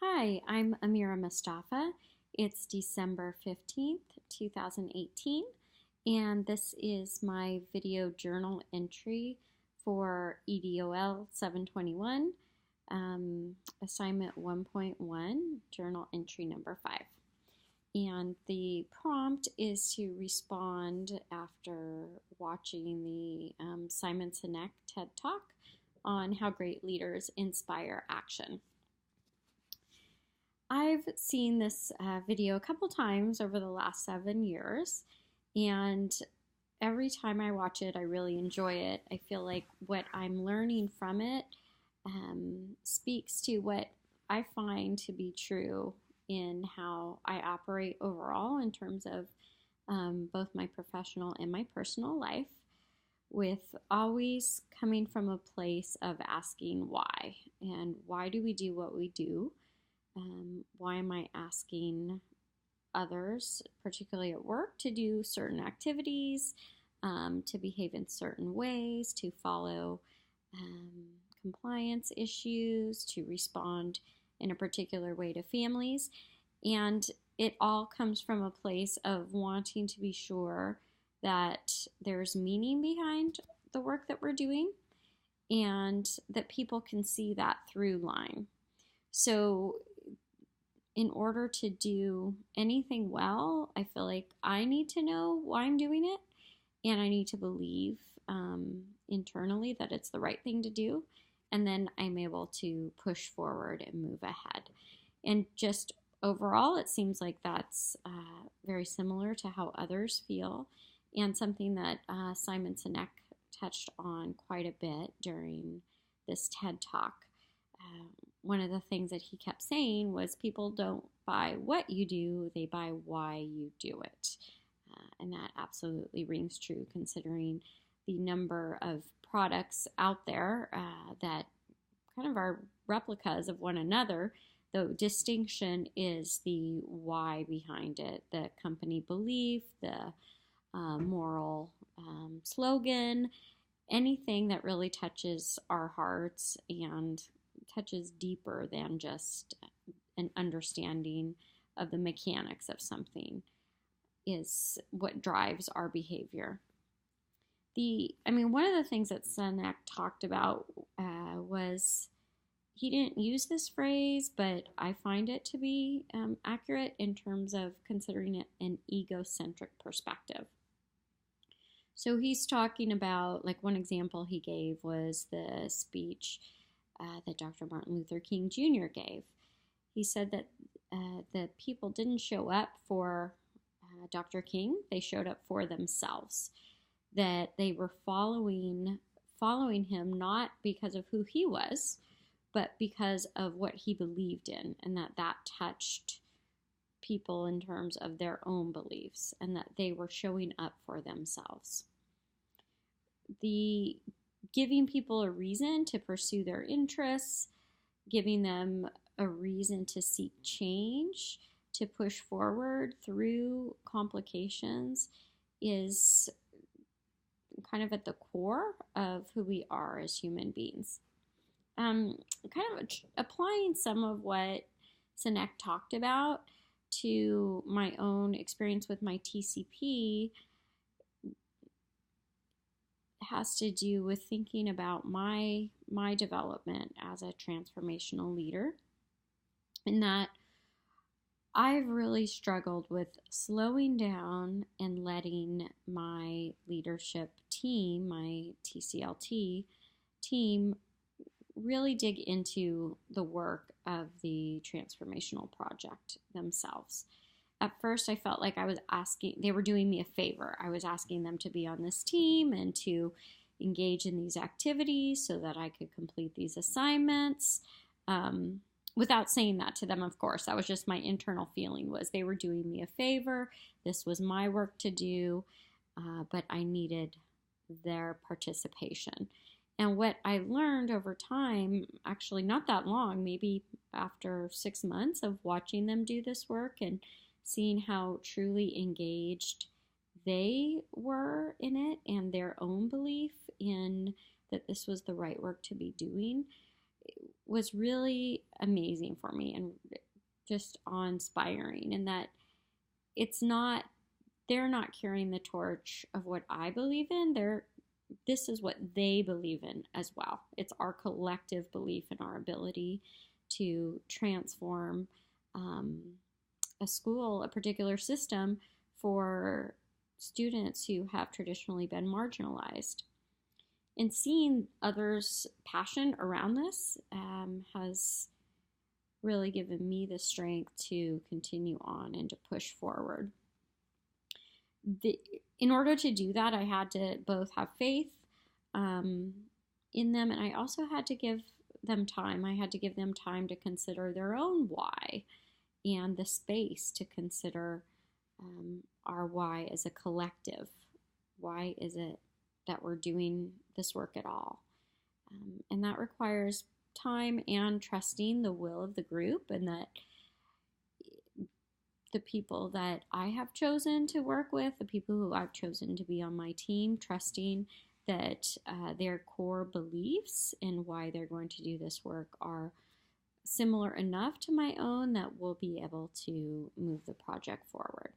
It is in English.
Hi, I'm Amira Mustafa. It's December 15th, 2018, and this is my video journal entry for EDOL 721, assignment 1.1, journal entry number 5. And the prompt is to respond after watching the Simon Sinek TED Talk on how great leaders inspire action. I've seen this video a couple times over the last 7 years, and every time I watch it, I really enjoy it. I feel like what I'm learning from it speaks to what I find to be true in how I operate overall in terms of both my professional and my personal life, with always coming from a place of asking why, and why do we do what we do? Why am I asking others, particularly at work, to do certain activities, to behave in certain ways, to follow compliance issues, to respond in a particular way to families? And it all comes from a place of wanting to be sure that there's meaning behind the work that we're doing and that people can see that through line. So in order to do anything well, I feel like I need to know why I'm doing it, and I need to believe internally that it's the right thing to do, and then I'm able to push forward and move ahead. And just overall, it seems like that's very similar to how others feel, and something that Simon Sinek touched on quite a bit during this TED Talk. One of the things that he kept saying was people don't buy what you do, they buy why you do it. And that absolutely rings true considering the number of products out there that kind of are replicas of one another. The distinction is the why behind it, the company belief, the moral slogan, anything that really touches our hearts and touches deeper than just an understanding of the mechanics of something is what drives our behavior. One of the things that Sinek talked about was, he didn't use this phrase, but I find it to be accurate in terms of considering it an egocentric perspective. So he's talking about, like, one example he gave was the speech that Dr. Martin Luther King Jr. gave. He said that the people didn't show up for Dr. King, they showed up for themselves. That they were following him not because of who he was, but because of what he believed in, and that touched people in terms of their own beliefs, and that they were showing up for themselves. The giving people a reason to pursue their interests, giving them a reason to seek change, to push forward through complications, is kind of at the core of who we are as human beings. Kind of applying some of what Sinek talked about to my own experience with my TCP has to do with thinking about my development as a transformational leader, and that I've really struggled with slowing down and letting my leadership team, my TCLT team, really dig into the work of the transformational project themselves. At first, I felt like they were doing me a favor. I was asking them to be on this team and to engage in these activities so that I could complete these assignments. Without saying that to them, of course. That was just my internal feeling, was they were doing me a favor. This was my work to do, but I needed their participation. And what I learned over time, actually not that long, maybe after 6 months of watching them do this work and seeing how truly engaged they were in it and their own belief in that this was the right work to be doing, was really amazing for me and just awe-inspiring, in that it's not, they're not carrying the torch of what I believe in. This is what they believe in as well. It's our collective belief in our ability to transform a school, a particular system for students who have traditionally been marginalized. And seeing others' passion around this has really given me the strength to continue on and to push forward. In order to do that, I had to both have faith in them, and I also had to give them time. I had to give them time to consider their own why, and the space to consider our why as a collective. Why is it that we're doing this work at all? And that requires time and trusting the will of the group, and that the people that I have chosen to work with, the people who I've chosen to be on my team, trusting that their core beliefs and why they're going to do this work are similar enough to my own that we'll be able to move the project forward.